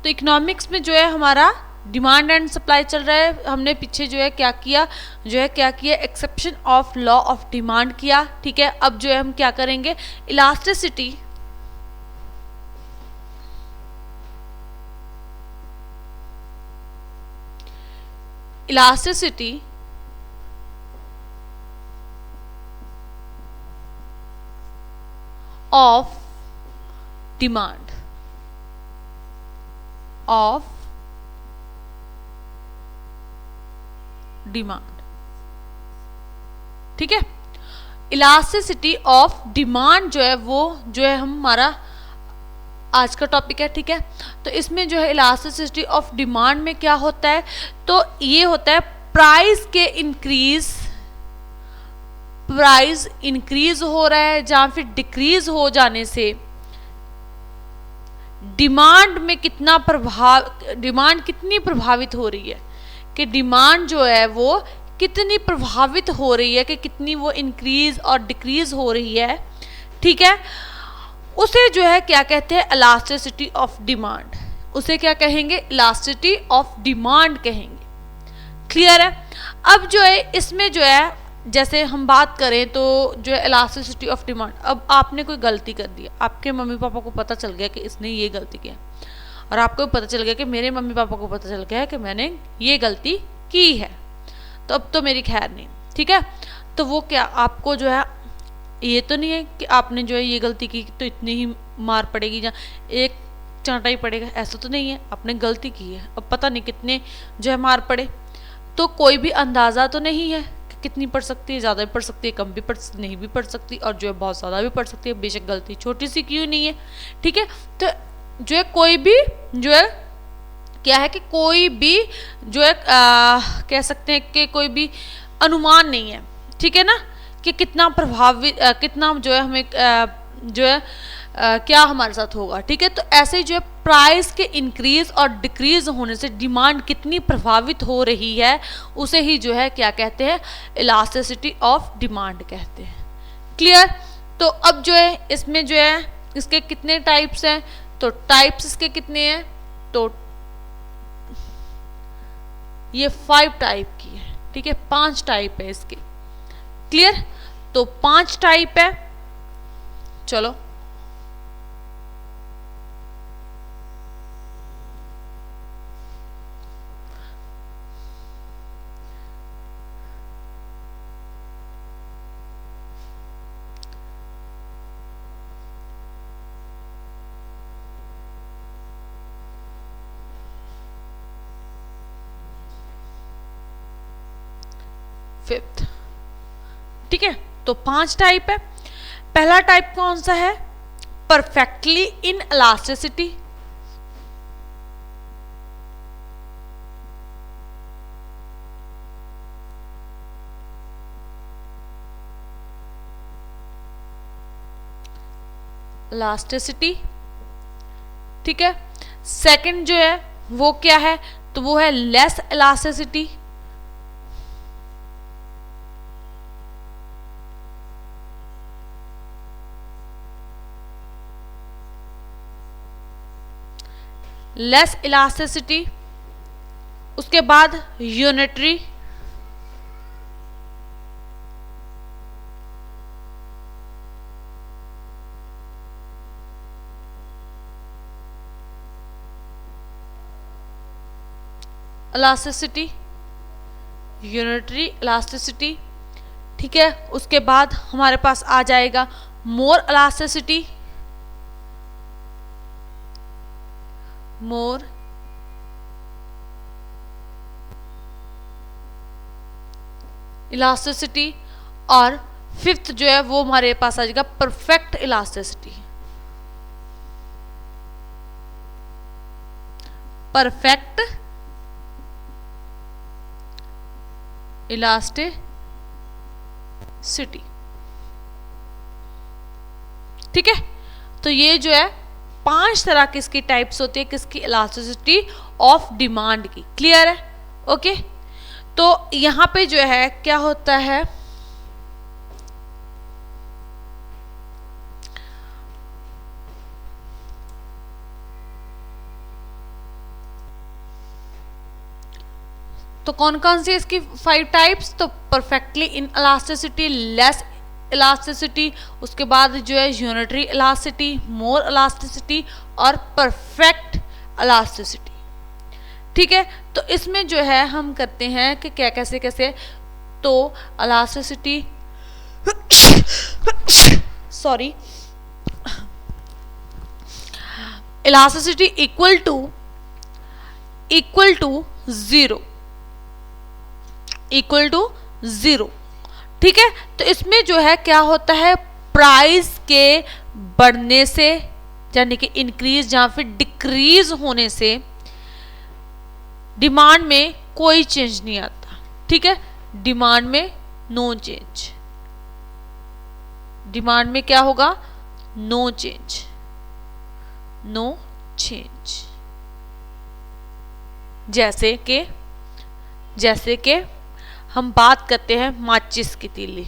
तो इकोनॉमिक्स में जो है हमारा डिमांड एंड सप्लाई चल रहा है। हमने पीछे जो है क्या किया, exception of law of demand किया। ठीक है, अब जो है हम क्या करेंगे, इलास्टिसिटी of demand ठीक है, इलास्टिसिटी ऑफ डिमांड जो है वो जो है हमारा आज का टॉपिक है। ठीक है, तो इसमें जो है इलास्टिसिटी ऑफ डिमांड में क्या होता है, तो ये होता है प्राइस इंक्रीज हो रहा है या फिर डिक्रीज हो जाने से डिमांड कितनी प्रभावित हो रही है, कि डिमांड जो है वो कितनी प्रभावित हो रही है, कि कितनी वो इंक्रीज और डिक्रीज हो रही है। ठीक है, उसे जो है क्या कहते हैं, इलास्टिसिटी ऑफ डिमांड। उसे क्या कहेंगे, इलास्टिसिटी ऑफ डिमांड कहेंगे। क्लियर है। अब जो है इसमें जो है जैसे हम बात करें तो जो है इलास्टिसिटी ऑफ डिमांड, अब आपने कोई गलती कर दी, आपके मम्मी पापा को पता चल गया कि इसने ये गलती की है, और आपको पता चल गया कि मेरे मम्मी पापा को पता चल गया है कि मैंने ये गलती की है, तो अब तो मेरी खैर नहीं। ठीक है, तो वो क्या आपको जो है ये तो नहीं है कि आपने जो है ये गलती की तो इतनी ही मार पड़ेगी या एक चांटा ही पड़ेगा, ऐसा तो नहीं है। आपने गलती की है, अब पता नहीं कितने जो है मार पड़े, तो कोई भी अंदाज़ा तो नहीं है कि कितनी पड़ सकती है, ज़्यादा भी पड़ सकती है, कम भी पड़ सकती, नहीं भी पड़ सकती, और जो है बहुत ज़्यादा भी पड़ सकती है, बेशक गलती छोटी सी क्यों नहीं है। ठीक है, तो जो है कोई भी जो है क्या है कि कोई भी जो है कह सकते हैं कि कोई भी अनुमान नहीं है। ठीक है ना, कि कितना प्रभावित कितना जो है हमें जो है क्या हमारे साथ होगा। ठीक है, तो ऐसे जो है प्राइस के इंक्रीज और डिक्रीज होने से डिमांड कितनी प्रभावित हो रही है, उसे ही जो है क्या कहते हैं, इलास्टिसिटी ऑफ डिमांड कहते हैं। क्लियर। तो अब जो है इसमें जो है इसके कितने टाइप्स हैं, तो टाइप्स इसके कितने हैं, तो ये 5 टाइप की है। ठीक है, 5 टाइप है इसके। क्लियर, तो 5 टाइप है। चलो फिफ्थ। ठीक है, तो 5 टाइप है। पहला टाइप कौन सा है, परफेक्टली इन इलास्टिसिटी। इलास्टिसिटी। ठीक है, सेकंड जो है वो क्या है, तो वो है लेस इलास्टिसिटी। Less elasticity. उसके बाद यूनिटरी। Elasticity, unitary elasticity. ठीक है, उसके बाद हमारे पास आ जाएगा मोर इलास्टिसिटी। मोर इलास्टिसिटी। और फिफ्थ जो है वो हमारे पास आ जाएगा परफेक्ट इलास्टिसिटी। Perfect elasticity. ठीक है, तो ये जो है 5 तरह की इसकी टाइप्स होती है किसकी, इलास्टिसिटी ऑफ डिमांड की। क्लियर है। ओके, तो यहां पे जो है क्या होता है, तो कौन कौन सी इसकी 5 टाइप्स, तो perfectly in elasticity, less elasticity, उसके बाद जो है यूनिटरी इलास्टिसिटी, मोर इलास्टिसिटी और परफेक्ट इलास्टिसिटी। ठीक है, तो इसमें जो है हम करते हैं कि क्या कैसे कैसे, तो elasticity sorry elasticity equal to 0, equal to 0। ठीक है, तो इसमें जो है क्या होता है, प्राइस के बढ़ने से यानी कि इंक्रीज या फिर डिक्रीज होने से डिमांड में कोई चेंज नहीं आता। ठीक है, डिमांड में नो चेंज, डिमांड में क्या होगा, नो चेंज, नो चेंज। जैसे कि हम बात करते हैं माचिस की तीली,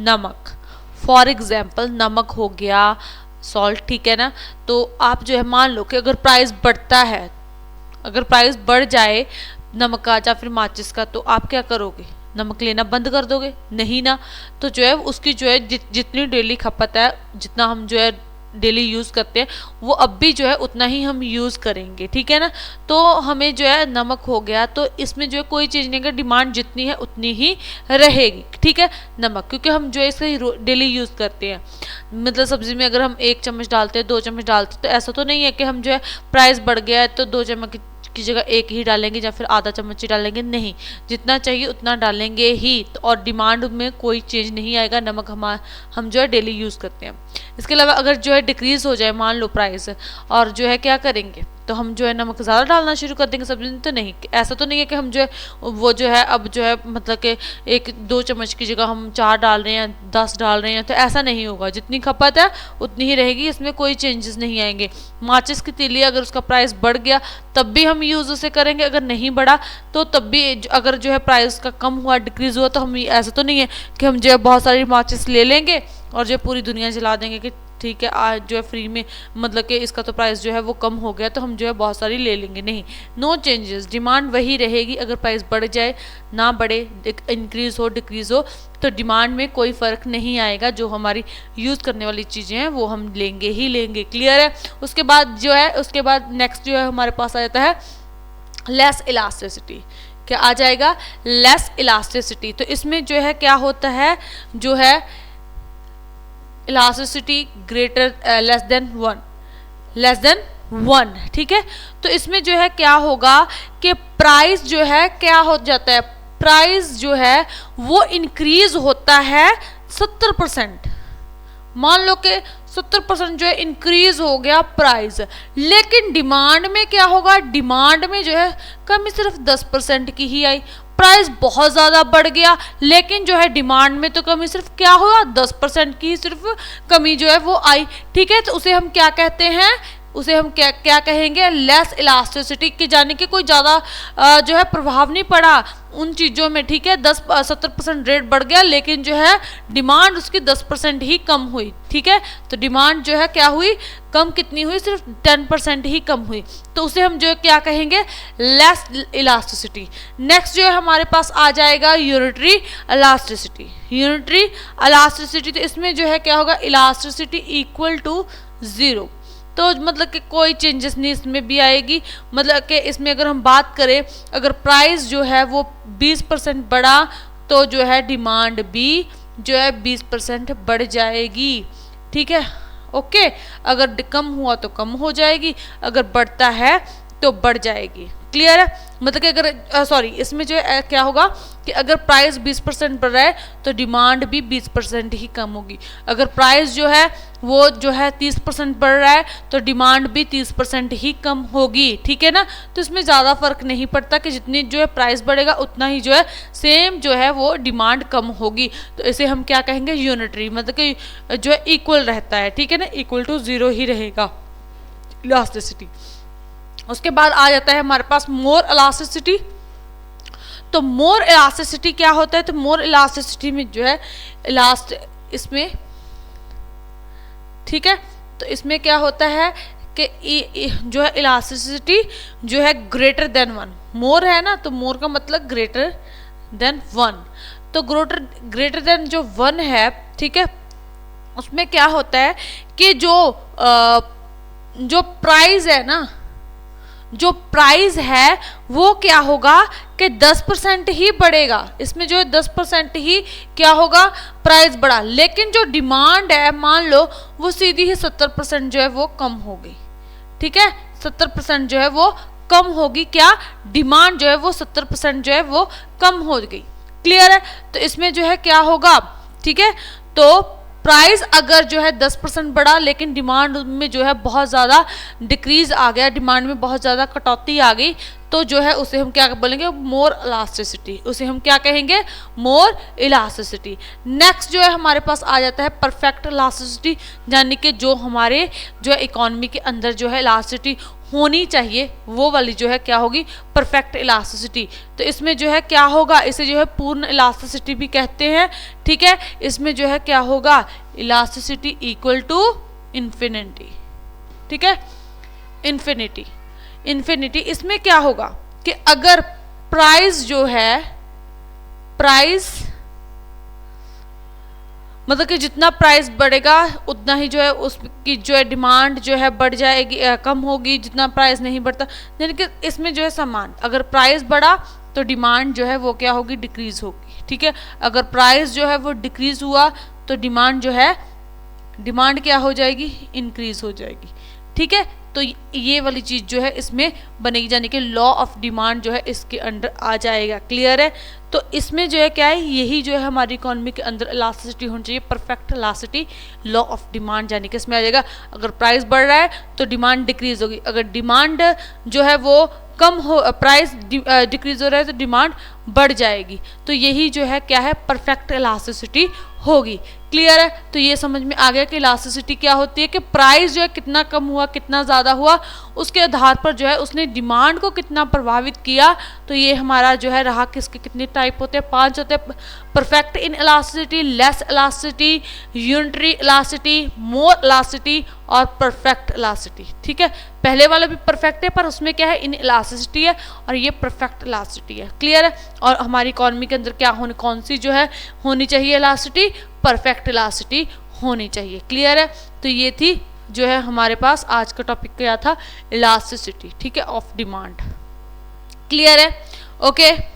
नमक, फॉर एग्जाम्पल नमक हो गया, सॉल्ट, ठीक है ना। तो आप जो है मान लो कि अगर प्राइस बढ़ता है, अगर प्राइस बढ़ जाए नमक का या फिर माचिस का, तो आप क्या करोगे, नमक लेना बंद कर दोगे? नहीं ना। तो जो है उसकी जो है जितनी डेली खपत है, जितना हम जो है डेली यूज़ करते हैं, वो अब भी जो है उतना ही हम यूज़ करेंगे। ठीक है ना, तो हमें जो है नमक हो गया, तो इसमें जो है कोई चीज़ नहीं है, डिमांड जितनी है उतनी ही रहेगी। ठीक है, नमक, क्योंकि हम जो है इसका डेली यूज़ करते हैं। मतलब सब्जी में अगर हम 1 चम्मच डालते हैं, 2 चम्मच डालते हैं, तो ऐसा तो नहीं है कि हम जो है प्राइस बढ़ गया है तो 2 चम्मच की जगह 1 ही डालेंगे या फिर आधा चम्मच ही डालेंगे, नहीं, जितना चाहिए उतना डालेंगे ही। तो और डिमांड में कोई चेंज नहीं आएगा, नमक हम जो है डेली यूज़ करते हैं। इसके अलावा अगर जो है डिक्रीज़ हो जाए मान लो प्राइस, और जो है क्या करेंगे, तो हम जो है नमक ज़्यादा डालना शुरू कर देंगे सब्जी में, तो नहीं, ऐसा तो नहीं है कि हम जो है वो जो है अब जो है मतलब कि 1-2 चम्मच की जगह हम 4 डाल रहे हैं, 10 डाल रहे हैं, तो ऐसा नहीं होगा। जितनी खपत है उतनी ही रहेगी, इसमें कोई चेंजेस नहीं आएंगे। माचिस की तीली अगर उसका प्राइस बढ़ गया तब भी हम यूज़ उसे करेंगे, अगर नहीं बढ़ा तो तब भी, अगर जो है प्राइस का कम हुआ, डिक्रीज़ हुआ, तो हम ऐसा तो नहीं है कि हम जो है बहुत सारी माचिस ले लेंगे और जो पूरी दुनिया जला देंगे कि ठीक है आज जो है फ्री में, मतलब कि इसका तो प्राइस जो है वो कम हो गया तो हम जो है बहुत सारी ले लेंगे, नहीं, नो चेंजेस, डिमांड वही रहेगी। अगर प्राइस बढ़ जाए, ना बढ़े, इंक्रीज हो, डिक्रीज हो, तो डिमांड में कोई फ़र्क नहीं आएगा। जो हमारी यूज़ करने वाली चीज़ें हैं वो हम लेंगे ही लेंगे। क्लियर है। उसके बाद जो है, उसके बाद नेक्स्ट जो है हमारे पास आ जाता है लेस इलास्टिसिटी। क्या आ जाएगा, लेस इलास्टिसिटी। तो इसमें जो है क्या होता है, जो है इलास्टिसिटी ग्रेटर लेस देन 1, ठीक है। तो इसमें जो है क्या होगा कि प्राइस जो है क्या हो जाता है, प्राइस जो है वो इंक्रीज होता है 70%। मान लो कि 70% जो है इंक्रीज हो गया प्राइस, लेकिन डिमांड में क्या होगा, डिमांड में जो है कमी सिर्फ 10% की ही आई। प्राइस बहुत ज़्यादा बढ़ गया लेकिन जो है डिमांड में तो कमी सिर्फ क्या हुआ, 10% की सिर्फ कमी जो है वो आई। ठीक है, तो उसे हम क्या कहते हैं, उसे हम क्या कहेंगे, लेस इलास्टिसिटी की, जाने कि कोई ज़्यादा जो है प्रभाव नहीं पड़ा उन चीज़ों में। ठीक है, 70% रेट बढ़ गया लेकिन जो है डिमांड उसकी 10% ही कम हुई। ठीक है, तो डिमांड जो है क्या हुई, कम कितनी हुई, सिर्फ 10% ही कम हुई। तो उसे हम जो है क्या कहेंगे, लेस इलास्टिसिटी। नेक्स्ट जो है हमारे पास आ जाएगा यूनिटरी इलास्टिसिटी। यूनिटरी इलास्टिसिटी, तो इसमें जो है क्या होगा, इलास्टिसिटी इक्वल टू 0। तो मतलब कि कोई चेंजेस नहीं इसमें भी आएगी। मतलब कि इसमें अगर हम बात करें, अगर प्राइस जो है वो 20% बढ़ा तो जो है डिमांड भी जो है 20% बढ़ जाएगी। ठीक है, ओके। अगर कम हुआ तो कम हो जाएगी, अगर बढ़ता है तो बढ़ जाएगी। क्लियर है। मतलब कि अगर सॉरी, इसमें जो है क्या होगा कि अगर प्राइस 20% बढ़ रहा है तो डिमांड भी 20% ही कम होगी। अगर प्राइस जो है वो जो है 30% बढ़ रहा है तो डिमांड भी 30% ही कम होगी। ठीक है ना। तो इसमें ज़्यादा फर्क नहीं पड़ता कि जितनी जो है प्राइस बढ़ेगा उतना ही जो है सेम जो है वो डिमांड कम होगी। तो इसे हम क्या कहेंगे, यूनिटरी, मतलब कि जो है इक्वल रहता है। ठीक है ना, इक्वल टू 0 ही रहेगा इलास्टिसिटी। उसके बाद आ जाता है हमारे पास मोर इलास्टिसिटी। तो मोर इलास्टिसिटी क्या होता है, तो मोर इलास्टिसिटी में जो है इसमें, ठीक है, तो इसमें क्या होता है कि जो है इलास्टिसिटी जो है ग्रेटर देन 1, मोर है ना, तो मोर का मतलब ग्रेटर देन 1, तो ग्रेटर देन जो 1 है, ठीक है, उसमें क्या होता है कि जो प्राइस है ना, जो प्राइस है वो क्या होगा कि 10% ही बढ़ेगा, इसमें जो है 10% ही क्या होगा, प्राइस बढ़ा, लेकिन जो डिमांड है मान लो वो सीधी ही 70% जो है वो कम होगी, ठीक है, 70% जो है वो कम होगी, क्या डिमांड जो है वो 70% जो है वो कम हो गई। क्लियर है, तो इसमें जो है क्या होगा, ठीक है, तो प्राइस अगर जो है 10% बढ़ा लेकिन डिमांड में जो है बहुत ज़्यादा डिक्रीज आ गया, डिमांड में बहुत ज़्यादा कटौती आ गई, तो जो है उसे हम क्या बोलेंगे, मोर इलास्टिसिटी, उसे हम क्या कहेंगे, मोर इलास्टिसिटी। नेक्स्ट जो है हमारे पास आ जाता है परफेक्ट इलास्टिसिटी, यानी कि जो हमारे जो है इकोनॉमी के अंदर जो है इलास्टिसिटी होनी चाहिए वो वाली जो है क्या होगी, परफेक्ट इलास्टिसिटी। तो इसमें जो है क्या होगा, इसे जो है पूर्ण इलास्टिसिटी भी कहते हैं, ठीक है, इसमें जो है क्या होगा, इलास्टिसिटी इक्वल टू इन्फिनिटी, ठीक है, इन्फिनिटी। इसमें क्या होगा कि अगर प्राइस जो है, प्राइस मतलब कि जितना प्राइस बढ़ेगा उतना ही जो है उसकी जो है डिमांड जो है बढ़ जाएगी, कम होगी, जितना प्राइस नहीं बढ़ता, यानी कि इसमें जो है समान, अगर प्राइस बढ़ा तो डिमांड जो है वो क्या होगी, डिक्रीज होगी, ठीक है, अगर प्राइस जो है वो डिक्रीज हुआ तो डिमांड जो है, डिमांड क्या हो जाएगी, इंक्रीज हो जाएगी, ठीक है, तो ये वाली चीज जो है इसमें बनेगी, यानी कि लॉ ऑफ डिमांड जो है इसके अंडर आ जाएगा। क्लियर है, तो इसमें जो है क्या है, यही जो है हमारी इकोनॉमी के अंदर इलास्टिसिटी होनी चाहिए, perfect elasticity, law of demand, यानी कि इसमें आ जाएगा अगर प्राइस बढ़ रहा है तो डिमांड डिक्रीज होगी, अगर डिमांड जो है वो कम हो, प्राइस डिक्रीज हो रहा है तो डिमांड बढ़ जाएगी, तो यही जो है क्या है, परफेक्ट इलास्टिसिटी होगी। क्लियर है, तो ये समझ में आ गया कि इलास्टिसिटी क्या होती है, कि प्राइस जो है कितना कम हुआ कितना ज़्यादा हुआ उसके आधार पर जो है उसने डिमांड को कितना प्रभावित किया, तो ये हमारा जो है रहा, किसके कितने टाइप होते हैं, 5 होते हैं, perfect in elasticity, less elasticity, unitary elasticity, more elasticity और परफेक्ट इलास्टिसिटी, ठीक है, पहले वाला भी परफेक्ट है पर उसमें क्या है, इन इलास्टिसिटी है और ये परफेक्ट इलास्टिसिटी है। क्लियर है, और हमारी इकोनॉमी के अंदर क्या होनी, कौन सी जो है होनी चाहिए इलास्टिसिटी, परफेक्ट इलास्टिसिटी होनी चाहिए। क्लियर है, तो ये थी जो है हमारे पास आज का टॉपिक क्या था, इलास्टिसिटी, ठीक है, ऑफ डिमांड। क्लियर है, ओके।